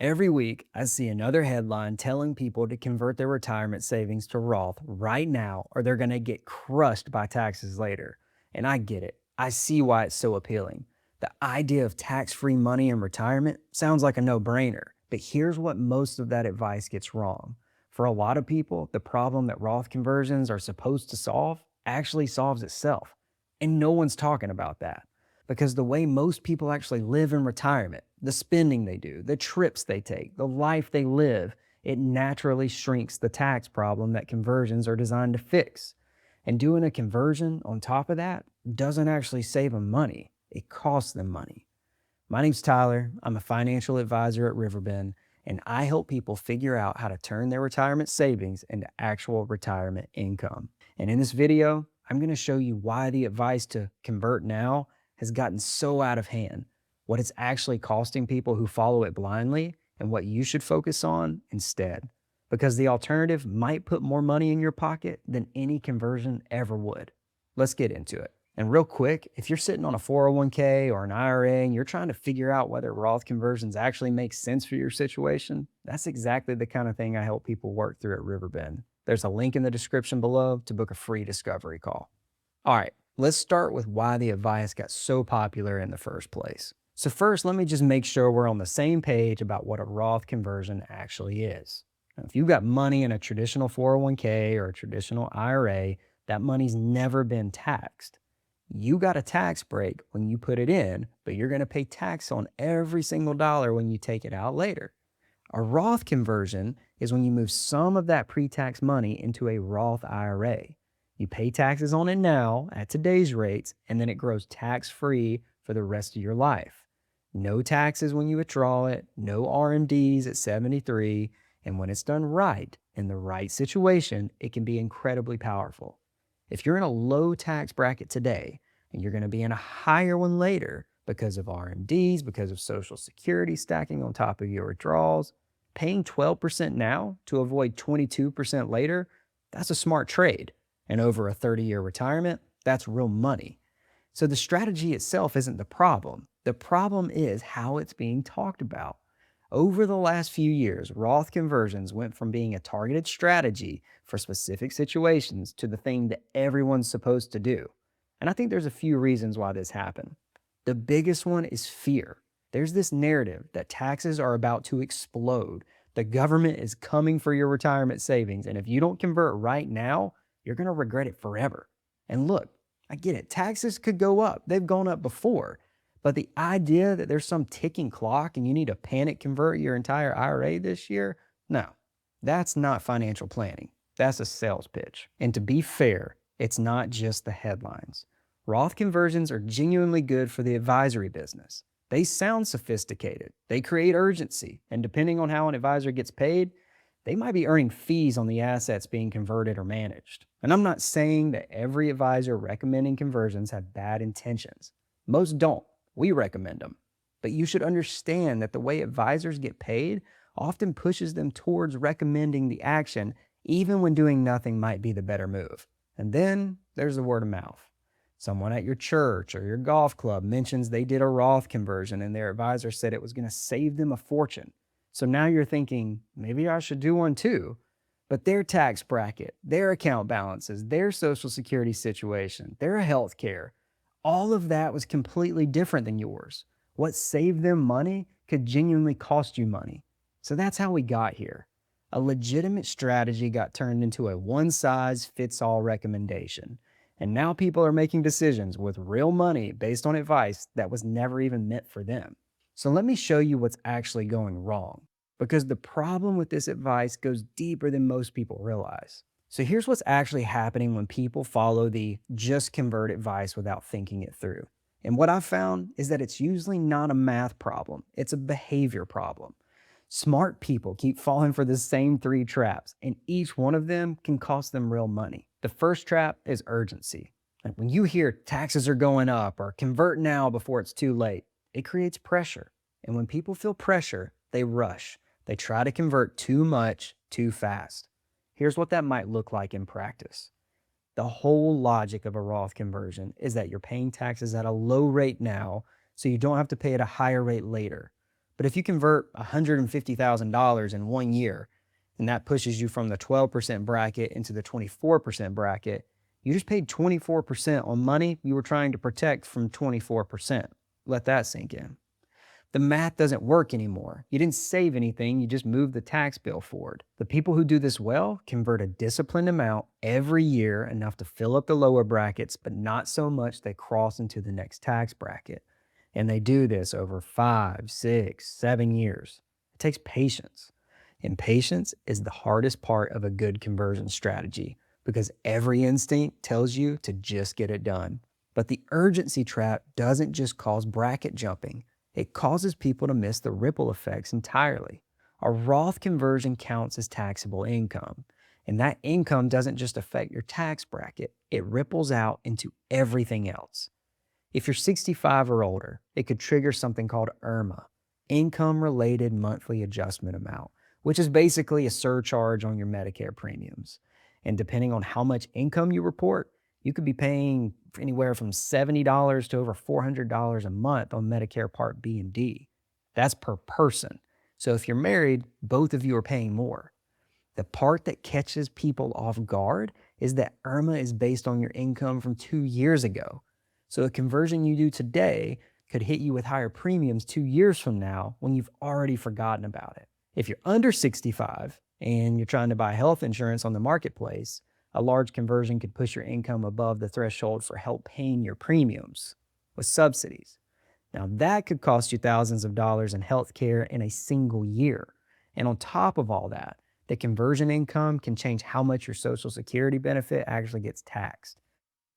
Every week, I see another headline telling people to convert their retirement savings to Roth right now or they're going to get crushed by taxes later. And I get it. I see why it's so appealing. The idea of tax free money in retirement sounds like a no brainer. But here's what most of that advice gets wrong. For a lot of people, the problem that Roth conversions are supposed to solve actually solves itself. And no one's talking about that because the way most people actually live in retirement, the spending they do, the trips they take, the life they live, it naturally shrinks the tax problem that conversions are designed to fix. And doing a conversion on top of that doesn't actually save them money, it costs them money. My name's Tyler. I'm a financial advisor at Riverbend, and I help people figure out how to turn their retirement savings into actual retirement income. And in this video, I'm going to show you why the advice to convert now has gotten so out of hand, what it's actually costing people who follow it blindly, and what you should focus on instead. Because the alternative might put more money in your pocket than any conversion ever would. Let's get into it. And real quick, if you're sitting on a 401k or an IRA and you're trying to figure out whether Roth conversions actually make sense for your situation, that's exactly the kind of thing I help people work through at Riverbend. There's a link in the description below to book a free discovery call. All right, let's start with why the advice got so popular in the first place. So first, let me just make sure we're on the same page about what a Roth conversion actually is. Now, if you've got money in a traditional 401k or a traditional IRA, that money's never been taxed. You got a tax break when you put it in, but you're going to pay tax on every single dollar when you take it out later. A Roth conversion is when you move some of that pre-tax money into a Roth IRA. You pay taxes on it now at today's rates, and then it grows tax-free for the rest of your life. No taxes when you withdraw it, no RMDs at 73, and when it's done right, in the right situation, it can be incredibly powerful. If you're in a low tax bracket today, and you're going to be in a higher one later because of RMDs, because of Social Security stacking on top of your withdrawals, paying 12% now to avoid 22% later, that's a smart trade. And over a 30-year retirement, that's real money. So the strategy itself isn't the problem. The problem is how it's being talked about. Over the last few years, Roth conversions went from being a targeted strategy for specific situations to the thing that everyone's supposed to do. And I think there's a few reasons why this happened. The biggest one is fear. There's this narrative that taxes are about to explode. The government is coming for your retirement savings, and if you don't convert right now, you're going to regret it forever. And look, I get it. Taxes could go up. They've gone up before. But the idea that there's some ticking clock and you need to panic convert your entire IRA this year, no, that's not financial planning. That's a sales pitch. And to be fair, it's not just the headlines. Roth conversions are genuinely good for the advisory business. They sound sophisticated. They create urgency. And depending on how an advisor gets paid, they might be earning fees on the assets being converted or managed. And I'm not saying that every advisor recommending conversions have bad intentions. Most don't. We recommend them. But you should understand that the way advisors get paid often pushes them towards recommending the action, even when doing nothing might be the better move. And then there's the word of mouth. Someone at your church or your golf club mentions they did a Roth conversion and their advisor said it was going to save them a fortune. So now you're thinking, maybe I should do one too. But their tax bracket, their account balances, their Social Security situation, their health care, all of that was completely different than yours. What saved them money could genuinely cost you money. So that's how we got here. A legitimate strategy got turned into a one-size-fits-all recommendation. And now people are making decisions with real money based on advice that was never even meant for them. So let me show you what's actually going wrong, because the problem with this advice goes deeper than most people realize. So here's what's actually happening when people follow the just convert advice without thinking it through. And what I've found is that it's usually not a math problem, it's a behavior problem. Smart people keep falling for the same three traps, and each one of them can cost them real money. The first trap is urgency. Like when you hear taxes are going up or convert now before it's too late, it creates pressure. And when people feel pressure, they rush. They try to convert too much, too fast. Here's what that might look like in practice. The whole logic of a Roth conversion is that you're paying taxes at a low rate now, so you don't have to pay at a higher rate later. But if you convert $150,000 in 1 year, and that pushes you from the 12% bracket into the 24% bracket, you just paid 24% on money you were trying to protect from 24%. Let that sink in. The math doesn't work anymore. You didn't save anything, you just moved the tax bill forward. The people who do this well convert a disciplined amount every year, enough to fill up the lower brackets, but not so much they cross into the next tax bracket. And they do this over 5, 6, 7 years. It takes patience. And patience is the hardest part of a good conversion strategy because every instinct tells you to just get it done. But the urgency trap doesn't just cause bracket jumping. It causes people to miss the ripple effects entirely. A Roth conversion counts as taxable income, and that income doesn't just affect your tax bracket, it ripples out into everything else. If you're 65 or older, it could trigger something called IRMA, Income Related Monthly Adjustment Amount, which is basically a surcharge on your Medicare premiums. And depending on how much income you report, you could be paying anywhere from $70 to over $400 a month on Medicare Part B and D. That's per person. So if you're married, both of you are paying more. The part that catches people off guard is that IRMA is based on your income from 2 years ago. So a conversion you do today could hit you with higher premiums 2 years from now when you've already forgotten about it. If you're under 65 and you're trying to buy health insurance on the marketplace, a large conversion could push your income above the threshold for help paying your premiums with subsidies. Now, that could cost you thousands of dollars in health care in a single year. And on top of all that, the conversion income can change how much your Social Security benefit actually gets taxed.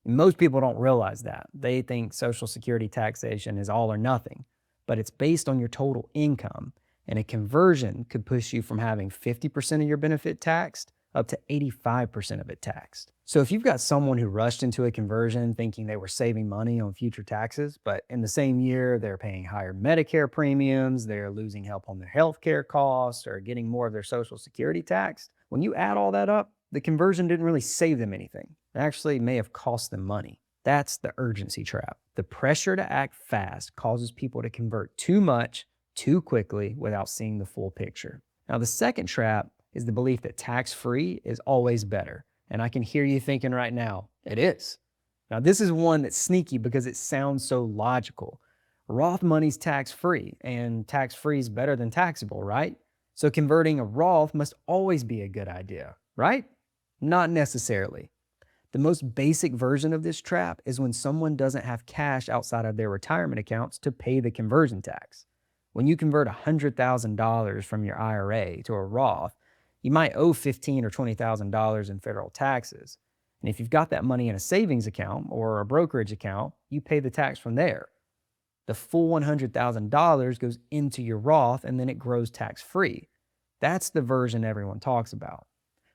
Most people don't realize that. They think Social Security taxation is all or nothing, but it's based on your total income. And a conversion could push you from having 50% of your benefit taxed up to 85% of it taxed. So if you've got someone who rushed into a conversion thinking they were saving money on future taxes, but in the same year they're paying higher Medicare premiums, they're losing help on their healthcare costs, or getting more of their Social Security taxed, when you add all that up, the conversion didn't really save them anything. It actually may have cost them money. That's the urgency trap. The pressure to act fast causes people to convert too much, too quickly, without seeing the full picture. Now, the second trap is the belief that tax-free is always better. And I can hear you thinking right now, it is. Now, this is one that's sneaky because it sounds so logical. Roth money's tax-free, and tax-free is better than taxable, right? So converting a Roth must always be a good idea, right? Not necessarily. The most basic version of this trap is when someone doesn't have cash outside of their retirement accounts to pay the conversion tax. When you convert $100,000 from your IRA to a Roth, you might owe $15,000 or $20,000 in federal taxes. And if you've got that money in a savings account or a brokerage account, you pay the tax from there. The full $100,000 goes into your Roth and then it grows tax-free. That's the version everyone talks about.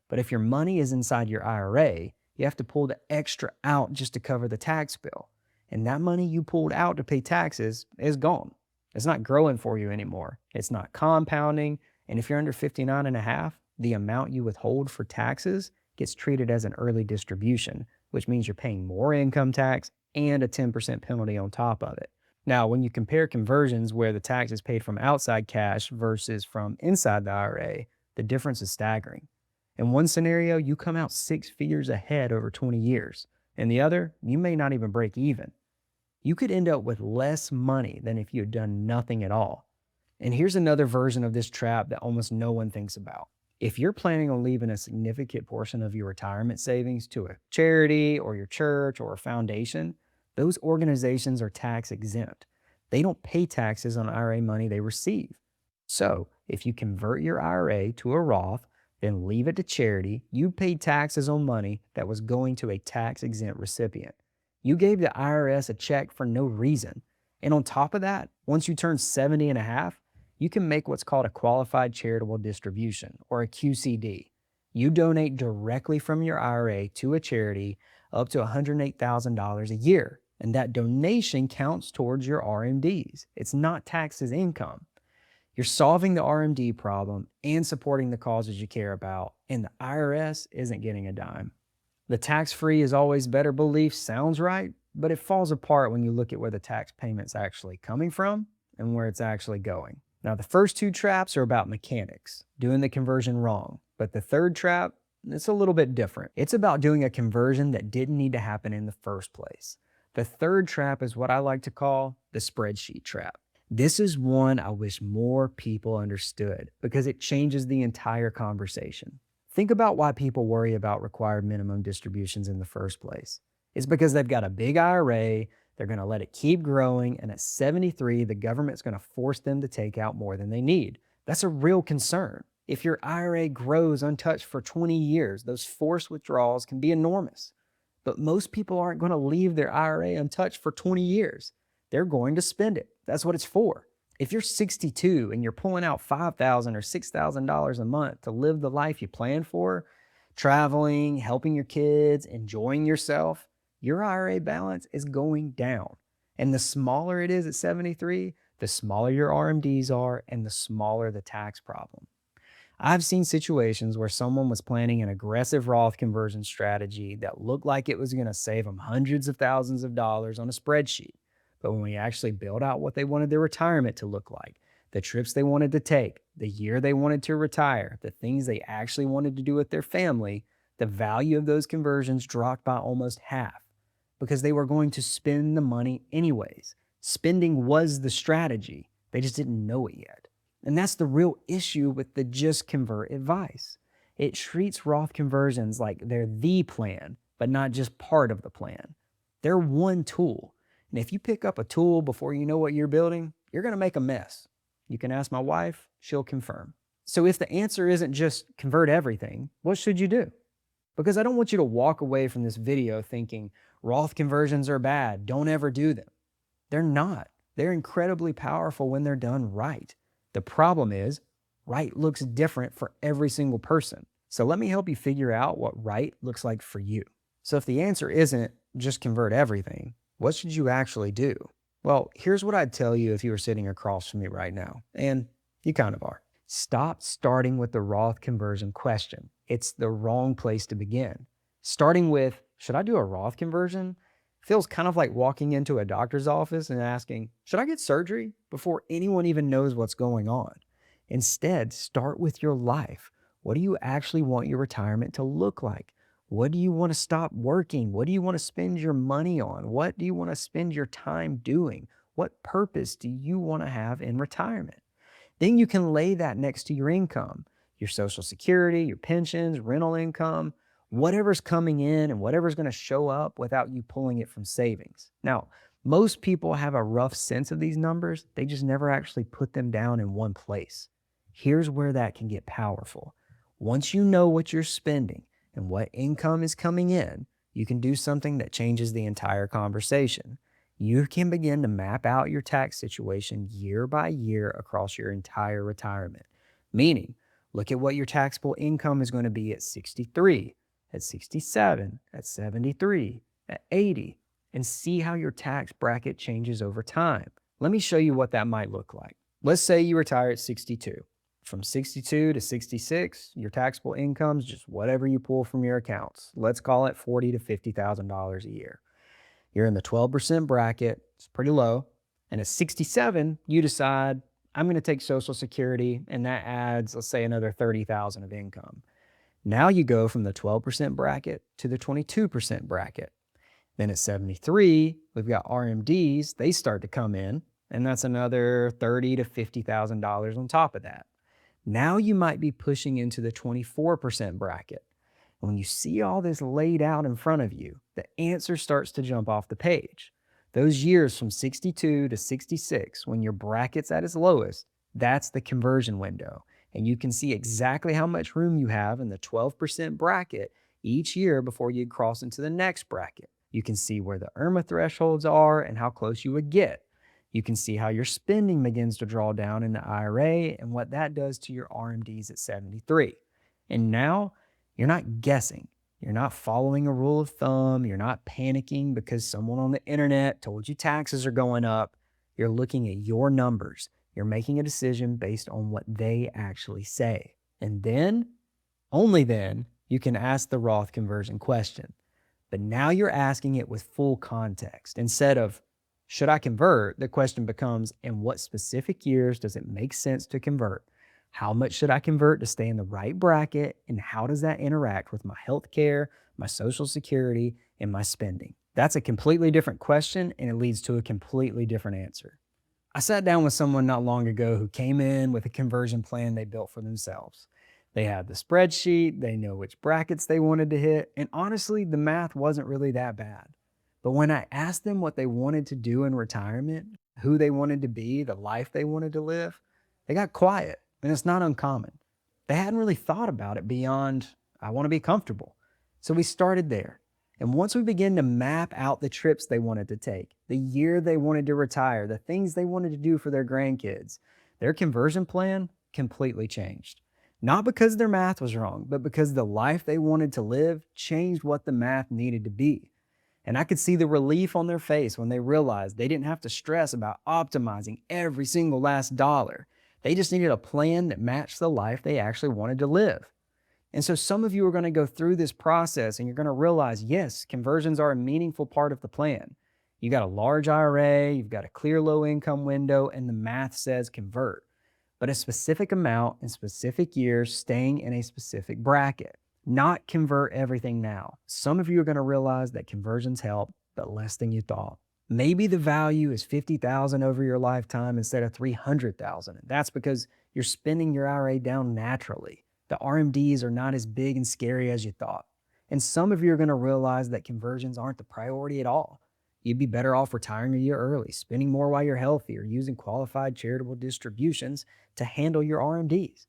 But if your money is inside your IRA, you have to pull the extra out just to cover the tax bill. And that money you pulled out to pay taxes is gone. It's not growing for you anymore. It's not compounding. And if you're under 59 and a half, the amount you withhold for taxes gets treated as an early distribution, which means you're paying more income tax and a 10% penalty on top of it. Now, when you compare conversions where the tax is paid from outside cash versus from inside the IRA, the difference is staggering. In one scenario, you come out 6 figures ahead over 20 years. In the other, you may not even break even. You could end up with less money than if you had done nothing at all. And here's another version of this trap that almost no one thinks about. If you're planning on leaving a significant portion of your retirement savings to a charity or your church or a foundation, those organizations are tax exempt. They don't pay taxes on IRA money they receive. So if you convert your IRA to a Roth, then leave it to charity, you paid taxes on money that was going to a tax exempt recipient. You gave the IRS a check for no reason. And on top of that, once you turn 70 and a half, you can make what's called a qualified charitable distribution, or a QCD. You donate directly from your IRA to a charity up to $108,000 a year. And that donation counts towards your RMDs. It's not taxed as income. You're solving the RMD problem and supporting the causes you care about, and the IRS isn't getting a dime. The tax-free is always better belief sounds right, but it falls apart when you look at where the tax payment's actually coming from and where it's actually going. Now, the first two traps are about mechanics, doing the conversion wrong. But the third trap, it's a little bit different. It's about doing a conversion that didn't need to happen in the first place. The third trap is what I like to call the spreadsheet trap. This is one I wish more people understood because it changes the entire conversation. Think about why people worry about required minimum distributions in the first place. It's because they've got a big IRA, they're going to let it keep growing, and at 73, the government's going to force them to take out more than they need. That's a real concern. If your IRA grows untouched for 20 years, those forced withdrawals can be enormous. But most people aren't going to leave their IRA untouched for 20 years. They're going to spend it. That's what it's for. If you're 62 and you're pulling out $5,000 or $6,000 a month to live the life you plan for, traveling, helping your kids, enjoying yourself, your IRA balance is going down. And the smaller it is at 73, the smaller your RMDs are and the smaller the tax problem. I've seen situations where someone was planning an aggressive Roth conversion strategy that looked like it was going to save them hundreds of thousands of dollars on a spreadsheet. But when we actually built out what they wanted their retirement to look like, the trips they wanted to take, the year they wanted to retire, the things they actually wanted to do with their family, the value of those conversions dropped by almost half because they were going to spend the money anyways. Spending was the strategy. They just didn't know it yet. And that's the real issue with the just convert advice. It treats Roth conversions like they're the plan, but not just part of the plan. They're one tool. And if you pick up a tool before you know what you're building, you're going to make a mess. You can ask my wife, she'll confirm. So if the answer isn't just convert everything, what should you do? Because I don't want you to walk away from this video thinking Roth conversions are bad, don't ever do them. They're not. They're incredibly powerful when they're done right. The problem is, right looks different for every single person. So let me help you figure out what right looks like for you. So if the answer isn't just convert everything, what should you actually do? Well, here's what I'd tell you if you were sitting across from me right now, and you kind of are. Stop starting with the Roth conversion question. It's the wrong place to begin. Starting with, should I do a Roth conversion? Feels kind of like walking into a doctor's office and asking, should I get surgery? Before anyone even knows what's going on. Instead, start with your life. What do you actually want your retirement to look like? What do you want to stop working? What do you want to spend your money on? What do you want to spend your time doing? What purpose do you want to have in retirement? Then you can lay that next to your income, your Social Security, your pensions, rental income, whatever's coming in and whatever's going to show up without you pulling it from savings. Now, most people have a rough sense of these numbers. They just never actually put them down in one place. Here's where that can get powerful. Once you know what you're spending and what income is coming in, you can do something that changes the entire conversation. You can begin to map out your tax situation year by year across your entire retirement. Meaning, look at what your taxable income is going to be at 63, at 67, at 73, at 80, and see how your tax bracket changes over time. Let me show you what that might look like. Let's say you retire at 62. From 62 to 66, your taxable income is just whatever you pull from your accounts. Let's call it $40,000 to $50,000 a year. You're in the 12% bracket, it's pretty low. And at 67, you decide, I'm going to take Social Security, and that adds, let's say, another $30,000 of income. Now you go from the 12% bracket to the 22% bracket. Then at 73, we've got RMDs, they start to come in, and that's another $30,000 to $50,000 on top of that. Now you might be pushing into the 24% bracket. When you see all this laid out in front of you, the answer starts to jump off the page. Those years from 62 to 66, when your bracket's at its lowest, that's the conversion window. And you can see exactly how much room you have in the 12% bracket each year before you cross into the next bracket. You can see where the IRMA thresholds are and how close you would get. You can see how your spending begins to draw down in the IRA and what that does to your RMDs at 73. And now, you're not guessing. You're not following a rule of thumb. You're not panicking because someone on the internet told you taxes are going up. You're looking at your numbers. You're making a decision based on what they actually say. And then, only then, you can ask the Roth conversion question. But now you're asking it with full context instead of, Should I convert? The question becomes, in what specific years does it make sense to convert? How much should I convert to stay in the right bracket? And how does that interact with my health care, my social security, and my spending? That's a completely different question, and it leads to a completely different answer. I sat down with someone not long ago who came in with a conversion plan they built for themselves. They had the spreadsheet, they know which brackets they wanted to hit, and honestly, the math wasn't really that bad. But when I asked them what they wanted to do in retirement, who they wanted to be, the life they wanted to live, they got quiet, and it's not uncommon. They hadn't really thought about it beyond, I want to be comfortable. So we started there. And once we began to map out the trips they wanted to take, the year they wanted to retire, the things they wanted to do for their grandkids, their conversion plan completely changed. Not because their math was wrong, but because the life they wanted to live changed what the math needed to be. And I could see the relief on their face when they realized they didn't have to stress about optimizing every single last dollar. They just needed a plan that matched the life they actually wanted to live. And so some of you are going to go through this process and you're going to realize, yes, conversions are a meaningful part of the plan. You got a large IRA, you've got a clear low income window, and the math says convert, but a specific amount in specific years staying in a specific bracket, not convert everything now. Some of you are going to realize that conversions help, but less than you thought. Maybe the value is 50,000 over your lifetime instead of 300,000. And that's because you're spending your IRA down naturally. The RMDs are not as big and scary as you thought. And some of you are going to realize that conversions aren't the priority at all. You'd be better off retiring a year early, spending more while you're healthy, or using qualified charitable distributions to handle your RMDs,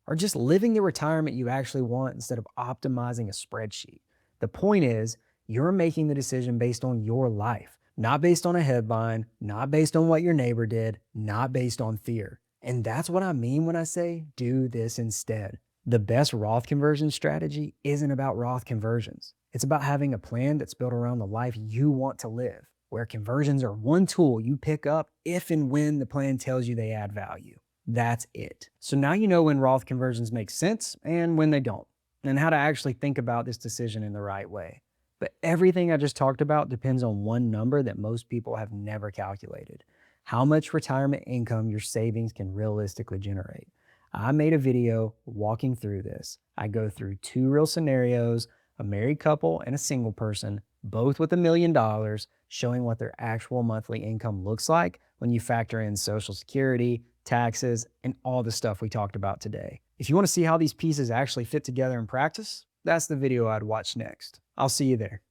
or just living the retirement you actually want instead of optimizing a spreadsheet. The point is, you're making the decision based on your life, not based on a headline, not based on what your neighbor did, not based on fear. And that's what I mean when I say do this instead. The best Roth conversion strategy isn't about Roth conversions. It's about having a plan that's built around the life you want to live, where conversions are one tool you pick up if and when the plan tells you they add value. That's it. So now you know when Roth conversions make sense and when they don't, and how to actually think about this decision in the right way. But everything I just talked about depends on one number that most people have never calculated: how much retirement income your savings can realistically generate. I made a video walking through this. I go through two real scenarios, a married couple and a single person, both with $1 million, showing what their actual monthly income looks like when you factor in Social Security, taxes, and all the stuff we talked about today. If you want to see how these pieces actually fit together in practice, that's the video I'd watch next. I'll see you there.